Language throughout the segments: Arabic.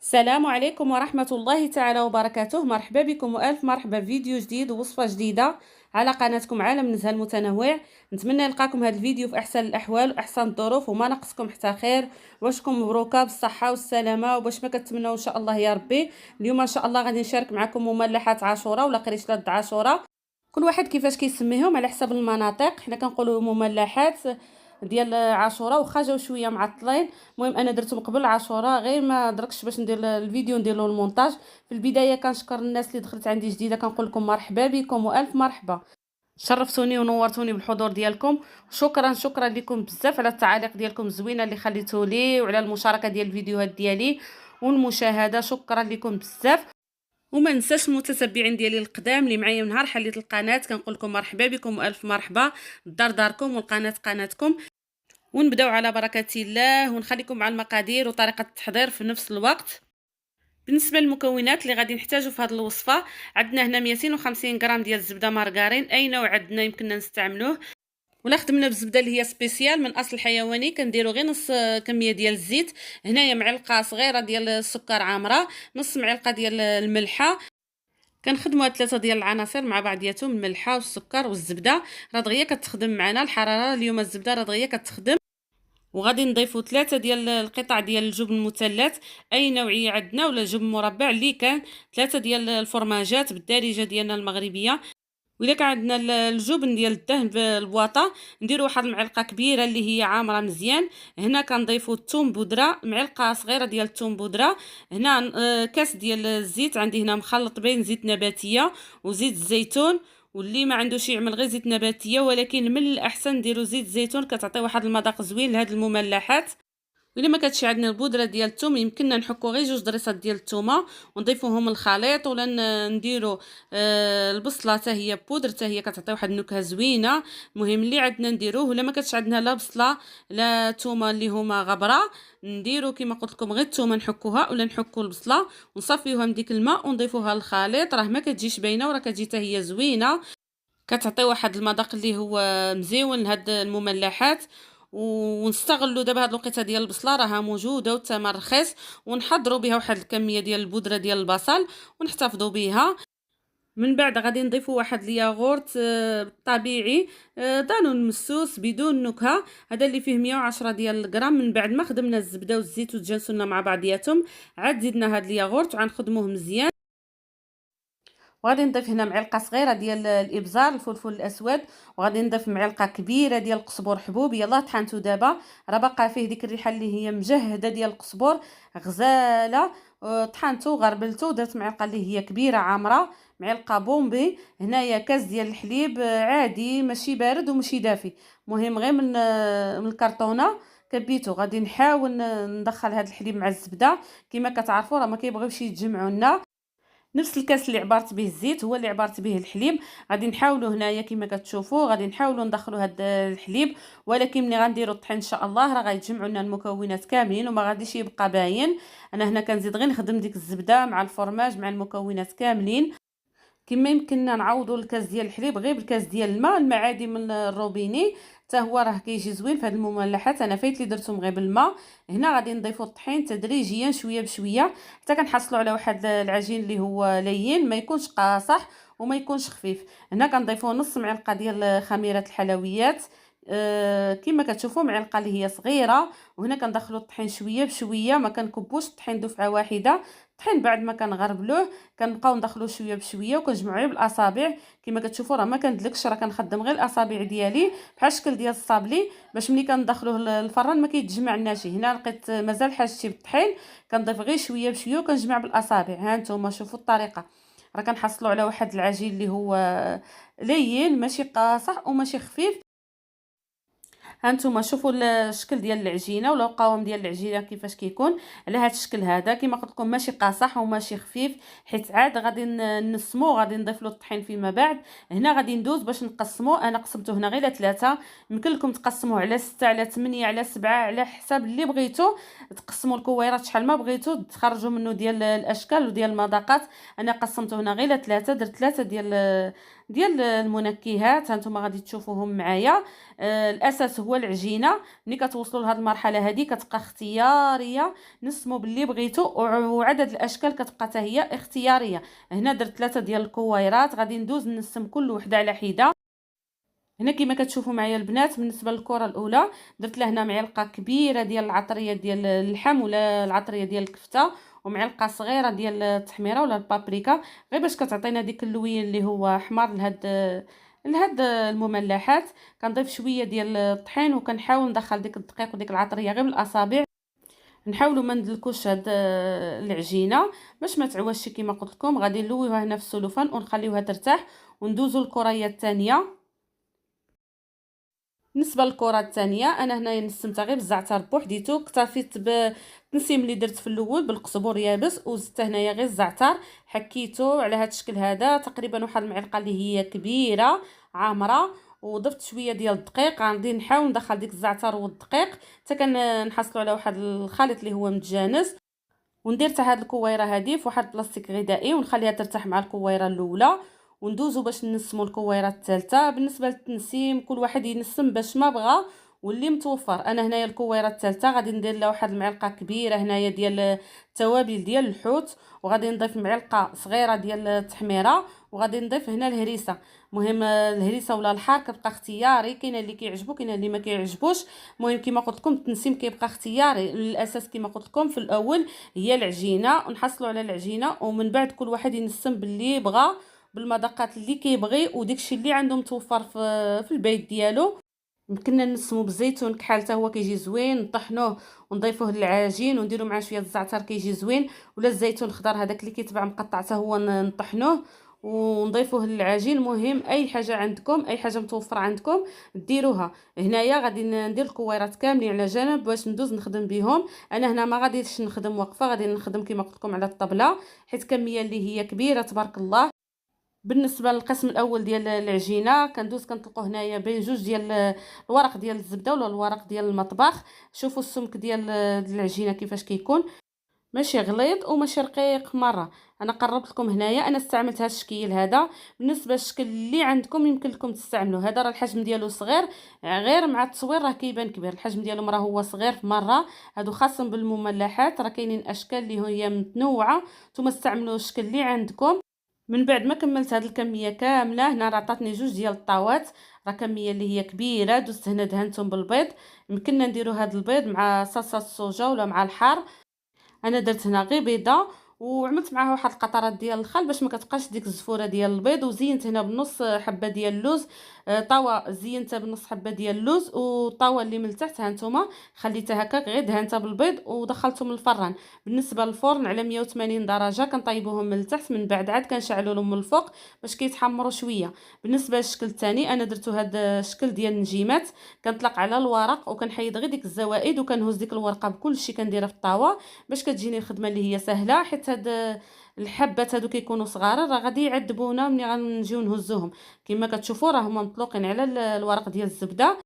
السلام عليكم ورحمة الله تعالى وبركاته. مرحبا بكم وألف مرحبا فيديو جديد ووصفة جديدة على قناتكم عالم نزهة المتنوع. نتمنى نلقاكم هذا الفيديو في أحسن الأحوال وأحسن الظروف وما نقصكم حتى خير، واشكم مبروكة بالصحة والسلامة وباش ما كتمنوا إن شاء الله يا ربي. اليوم إن شاء الله غادي نشارك معكم مملحات عاشوراء ولا قريشلات عاشوراء، كل واحد كيفاش كيسميهم على حسب المناطق. حنا كنقولوا مملحات ديال عاشوراء وخا جاو شويه معطلين. المهم انا درتهم قبل عاشوراء غير ما دركش باش ندير الفيديو نديروا المونتاج. في البدايه كنشكر الناس اللي دخلت عندي جديده، كنقول لكم مرحبا بكم والف مرحبا، شرفتوني ونورتوني بالحضور ديالكم. شكرا لكم بزاف على التعاليق ديالكم الزوينه اللي خليتوا لي وعلى المشاركه ديال الفيديوهات ديالي والمشاهده. شكرا لكم بزاف. وما ننساش المتتبعين ديالي القدام اللي معايا من نهار حليت القناه، كنقول لكم مرحبا بكم والف مرحبا. الدار داركم والقناه قناتكم. ونبداو على بركه الله ونخليكم مع المقادير وطريقه التحضير في نفس الوقت. بالنسبه للمكونات اللي غادي نحتاجو في هذه الوصفه، عندنا هنا 250 غرام ديال الزبده مارغرين، اي نوع عندنا يمكننا نستعملوه. ولا خدمنا بالزبده اللي هي سبيسيال من اصل حيواني كنديروا غير نص كميه ديال الزيت. هنايا معلقه صغيره ديال السكر عامره، نص معلقه ديال الملحه. كنخدموا هاد 3 ديال العناصر مع بعضياتهم، الملحه والسكر والزبده. راه دغيا كتخدم معنا الحراره اليوم، الزبده راه دغيا كتخدم. وغادي نضيفوا 3 ديال القطع ديال الجبن المثلث، اي نوعيه عندنا، ولا جبن مربع اللي كان، 3 ديال الفرماجات بالدارجه ديالنا المغربيه. وإلا كان عندنا الجبن ديال الدهن بالبواطه نديروا واحد المعلقه كبيره اللي هي عامره مزيان. هنا كنضيفوا الثوم بودره، معلقه صغيره ديال الثوم بودره. هنا كاس ديال الزيت، عندي هنا مخلط بين زيت نباتيه وزيت الزيتون، واللي ما عندوش يعمل غير زيت نباتيه، ولكن من الاحسن نديروا زيت الزيتون، كتعطي واحد المذاق زوين لهاد المملحات. وإلا ما كانتش عندنا البودره ديال الثوم يمكننا نحكوا غير 2 ضريصات ديال الثومه ونضيفوهم الخليط، ولا نديروا البصله حتى هي بودره، حتى هي كتعطي واحد النكهه زوينه. المهم اللي عندنا نديروه. ولا ما كانتش عندنا لا بصله لا ثومه اللي هما غبره، نديروا كما قلت لكم غير الثومه نحكوها، ولا نحكوا البصله ونصفيوها من ديك الماء ونضيفوها للخليط. راه ما كتجيش باينه وراه كتجي حتى هي زوينه، كتعطي واحد المذاق اللي هو مزيون لهاد المملحات. ونستغلوا دابا هاد الوقيته ديال البصله راها موجوده والثمن رخيص، ونحضروا بها واحد الكميه ديال البودره ديال البصل ونحتفظوا بها. من بعد غادي نضيفوا واحد الياغورت طبيعي، دانون مسوس بدون نكهه، هذا اللي فيه 110 ديال الغرام. من بعد ما خدمنا الزبده والزيت وتجانسونا مع بعضياتهم، عاد زدنا هاد الياغورت وغنخدموه مزيان. وغادي نضيف هنا معلقه صغيره ديال الابزار الفلفل الاسود، وغادي نضيف معلقه كبيره ديال القزبور حبوب. يلا طحنتو دابا، راه باقا فيه ديك الريحه اللي هي مجهده ديال القزبور غزاله. طحنتو غربلتو، درت معلقه اللي هي كبيره عامره، معلقه بومبي. هنايا كاس ديال الحليب عادي، ماشي بارد وماشي دافي، مهم غير من الكرتونه كبيتو. غادي نحاول ندخل هذا الحليب مع الزبده، كما كتعرفوا راه ما كيبغيوش يتجمعوا لنا. نفس الكاس اللي عبرت به الزيت هو اللي عبرت به الحليب. غادي نحاولوا هنايا كما كتشوفوا، غادي نحاولوا ندخلوا هذا الحليب، ولكن ملي غنديروا الطحين ان شاء الله راه غيتجمعوا لنا المكونات كاملين وما غاديش يبقى باين. انا هنا كنزيد غير نخدم ديك الزبده مع الفرماج مع المكونات كاملين. كما يمكننا نعوضوا الكاس ديال الحليب غير بالكاس ديال الماء عادي من الروبيني، حتى هو راه كيجي زوين في هذه المملحات. انا فايت لي درتهم غير بالماء. هنا غادي نضيفوا الطحين تدريجيا شويه بشويه حتى كنحصلوا على واحد العجين اللي هو لين، ما يكونش قاصح وما يكونش خفيف. هنا كنضيفوا نص معلقه ديال خميره الحلويات، كما كتشوفوا معلقه اللي هي صغيره. وهنا كندخلوا الطحين شويه بشويه، ما كنكبوش الطحين دفعه واحده. الطحين بعد ما كنغربلوه كنبقاو ندخلوه شويه بشويه وكنجمعوه بالاصابع. كما كتشوفوا راه ما كندلكش، راه كنخدم غير الاصابع ديالي بحال الشكل ديال الصابلي، باش ملي كندخلوه للفران ما كيتجمعناش. هنا لقيت مازال حاجتي بالطحين، كنضيف غير شويه بشويه وكنجمع بالاصابع. ها نتوما شوفوا الطريقه، راه كنحصلوا على واحد العجين اللي هو لين، ماشي قاصح وماشي خفيف. هانتوما شوفوا الشكل ديال العجينه ولا القوام ديال العجينه كيفاش كيكون على هذا الشكل هذا. كما قلت لكم ماشي قاصح وماشي خفيف، حيت عاد غادي نسمو، غادي نضيف له الطحين فيما بعد. هنا غادي ندوز باش نقسمو، انا قسمته هنا غير 3. يمكن لكم تقسموه على 6 على 8 على 7 على حساب اللي بغيتو. تقسموا الكويرات شحال ما بغيتو تخرجوا منه ديال الاشكال وديال المذاقات. انا قسمته هنا غير 3، درت 3 ديال ديال المنكهات. هانتوما غادي تشوفوهم معايا. الاساس هو العجينه. ملي كتوصلوا لهاد المرحله هذه كتبقى اختياريه، نسموا باللي بغيتو، وعدد الاشكال كتبقى حتى هي اختياريه. هنا درت 3 ديال الكويرات، غادي ندوز نسم كل وحده على حده. هنا كما كتشوفوا معايا البنات، بالنسبه للكره الاولى درت لها هنا معلقه كبيره ديال العطريه ديال اللحم ولا العطريه ديال الكفته، ومعلقه صغيره ديال التحميره ولا البابريكا، غير باش كتعطينا ديك اللوين اللي هو احمر لهاد المملحات. كنضيف شويه ديال الطحين وكنحاول ندخل ديك الدقيق وديك العطريه غير بالاصابع. نحاولوا ما ندلكوش هاد العجينه باش ما تعوجش. كما قلت لكم غادي نلويوها هنا في السلوفان ونخليوها ترتاح وندوزو الكريه الثانيه. بالنسبه للكره الثانيه انا هنايا نسمتها غير بالزعتر بوحديتو، اكتفيت بالتنسيم اللي درت في الاول بالقزبر يابس، وزدت هنايا غير الزعتر، حكيته على هذا الشكل هذا تقريبا واحد المعلقه اللي هي كبيره عامره، وضفت شويه ديال الدقيق. غادي نحاول ندخل ديك الزعتر والدقيق حتى كنحصلوا على واحد الخليط اللي هو متجانس، وندير حتى هاد الكويره هذه في واحد البلاستيك غذائي ونخليها ترتاح مع الكويره الاولى، وندوزو باش نسمو الكويره الثالثه. بالنسبه للتنسيم كل واحد ينسم باش ما بغى واللي متوفر. انا هنايا الكويره الثالثه غادي ندير لها واحد المعلقه كبيره هنايا ديال التوابل ديال الحوت، وغادي نضيف معلقه صغيره ديال التحميره، وغادي نضيف هنا الهريسه. مهم الهريسه ولا الحار كتبقى اختياري، كاين اللي كيعجبو كاين اللي ما كيعجبوش. المهم كما قلت لكم التنسيم كيبقى اختياري. الاساس كما قلت لكم في الاول هي العجينه، ونحصلوا على العجينه ومن بعد كل واحد ينسم باللي بغى بالمذاقات اللي كيبغي وداكشي اللي عنده متوفر في البيت ديالو. يمكننا نسمو بالزيتون كحال حتى هو كيجي زوين، نطحنوه ونضيفوه للعجين ونديرو معاه شويه الزعتر كيجي زوين، ولا الزيتون الخضر هذاك اللي كيتباع مقطع حتى هو نطحنوه ونضيفوه للعجين. المهم اي حاجه عندكم اي حاجه متوفره عندكم ديروها. هنايا غادي ندير الكويرات كاملين على جنب باش ندوز نخدم بهم. انا هنا ما غاديش نخدم واقفه، غادي نخدم كما قلت لكم على الطبله حيت كميه اللي هي كبيره تبارك الله. بالنسبه للقسم الاول ديال العجينه كندوز كنطلقوا هنايا بين جوج ديال الورق ديال الزبده ولا الورق ديال المطبخ. شوفوا السمك ديال العجينه كيفاش كيكون، ماشي غليظ وماشي رقيق مره. انا قربت لكم هنايا انا استعملت هذا الشكل هذا. بالنسبه للشكل اللي عندكم يمكن لكم تستعملوا هذا، راه الحجم ديالو صغير، غير مع التصوير راه كيبان كبير. الحجم ديالو راه هو صغير في مره. هادو خاصه بالمملحات، راه كاينين اشكال اللي هي متنوعه، نتوما استعملوا الشكل اللي عندكم. من بعد ما كملت هذه الكميه كامله هنا راه عطاتني جوج ديال الطاوات، راه كميه اللي هي كبيره. دوزت هنا دهنتهم بالبيض، يمكننا نديروا هذا البيض مع صلصه الصوجا ولا مع الحار. انا درت هنا غير بيضه وعملت معها واحد القطرات ديال الخل باش ما كتبقاش ديك الزفوره ديال البيض، وزينت هنا بنص حبه ديال اللوز. طاوه زينتها بنص حبه ديال اللوز، والطاوه اللي من التحت ها نتوما خليتها هكاك غير دهنتها بالبيض ودخلتهم للفران. بالنسبه للفرن على 180 درجه كنطيبوهم من التحت، من بعد عاد كنشعلوا لهم من الفوق باش كيتحمروا شويه. بالنسبه للشكل الثاني انا درتو هذا الشكل ديال النجيمات، كنطلق على الورق وكنحيد غير ديك الزوائد وكنهز ديك الورقه بكلشي كنديرها في الطاوه باش كتجيني الخدمه اللي هي سهله. حيت هاد الحبات هادو كيكونوا صغار راه غادي يعذبونا ملي غنجيو نهزوهم. كما كتشوفوا راه هما مطلوقين على الورق ديال الزبده.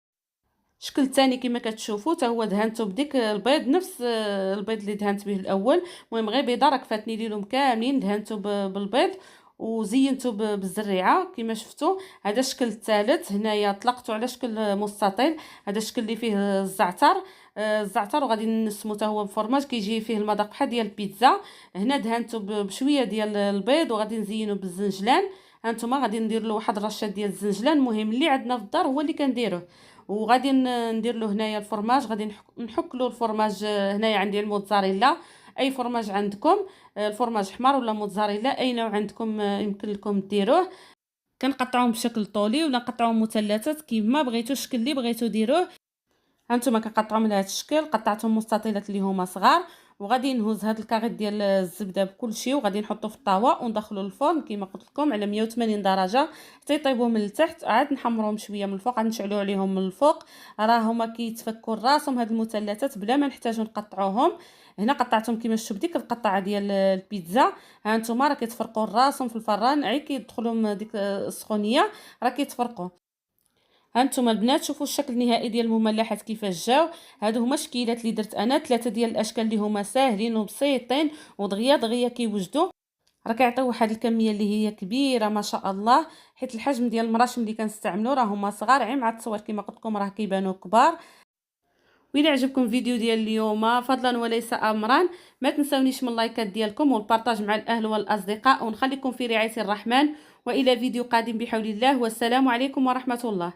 الشكل الثاني كما كتشوفوا حتى هو دهنته بديك البيض نفس البيض اللي دهنت به الاول. المهم غير بيضه راه كفاتني ليهم كاملين، دهنته بالبيض وزينته بالزريعه كما شفتوا. هذا الشكل الثالث هنايا طلقته على شكل مستطيل، هذا الشكل اللي فيه الزعتر. الزعتر وغادي نسمو حتى هو بفرماج كيجي فيه المذاق بحال ديال البيتزا. هنا دهنته بشويه ديال البيض وغادي نزينو بالزنجلان. هانتوما غادي ندير له واحد الرشه ديال الزنجلان، المهم اللي عندنا في الدار هو اللي كنديروه. وغادي ندير له هنايا الفرماج، غادي نحك له الفرماج. هنايا عندي الموتزاريلا، اي فرماج عندكم، الفرماج حمار ولا موتزاريلا اي نوع عندكم يمكن لكم ديروه. كنقطعوهم بشكل طولي ولا نقطعوهم مثلثات كيما بغيتو، الشكل اللي بغيتو ديروه. هانتوما كنقطعوهم لهذا الشكل، قطعتهم مستطيلات اللي هما صغار، وغادي نهز هاد الكاغيط ديال الزبده بكلشي وغادي نحطو في الطاوه وندخلو للفرن كما قلت لكم على 180 درجه حتى يطيبوا من التحت. عاد نحمروهم شويه من الفوق، عاد نشعلوا عليهم من الفوق. راه هما كيتفكوا راسهم هاد المثلثات بلا ما نحتاجو نقطعوهم. هنا قطعتهم كما شفتوا بديك القطعه ديال البيتزا. ها نتوما راه كيتفرقوا راسهم في الفران، عي كيدخلوا ديك السخونيه راه كيتفرقوا. هانتوما البنات شوفوا الشكل النهائي ديال المملحات كيفاش جاو. هادو هما الشكيلات اللي درت انا، 3 ديال الاشكال اللي هما ساهلين وبسيطين ودغيا دغيا كيوجدوا. راه كيعطيو واحد الكميه اللي هي كبيره ما شاء الله، حيت الحجم ديال المراشم اللي كنستعملو راه هما صغار، عين مع التصوير كما قلت لكم راه كيبانو كبار. وإلا عجبكم الفيديو ديال اليوم فضلا وليس امرا، ما تنسونيش من اللايكات ديالكم والبارطاج مع الاهل والاصدقاء، ونخليكم في رعايه الرحمن، والى فيديو قادم بحول الله، والسلام عليكم ورحمه الله.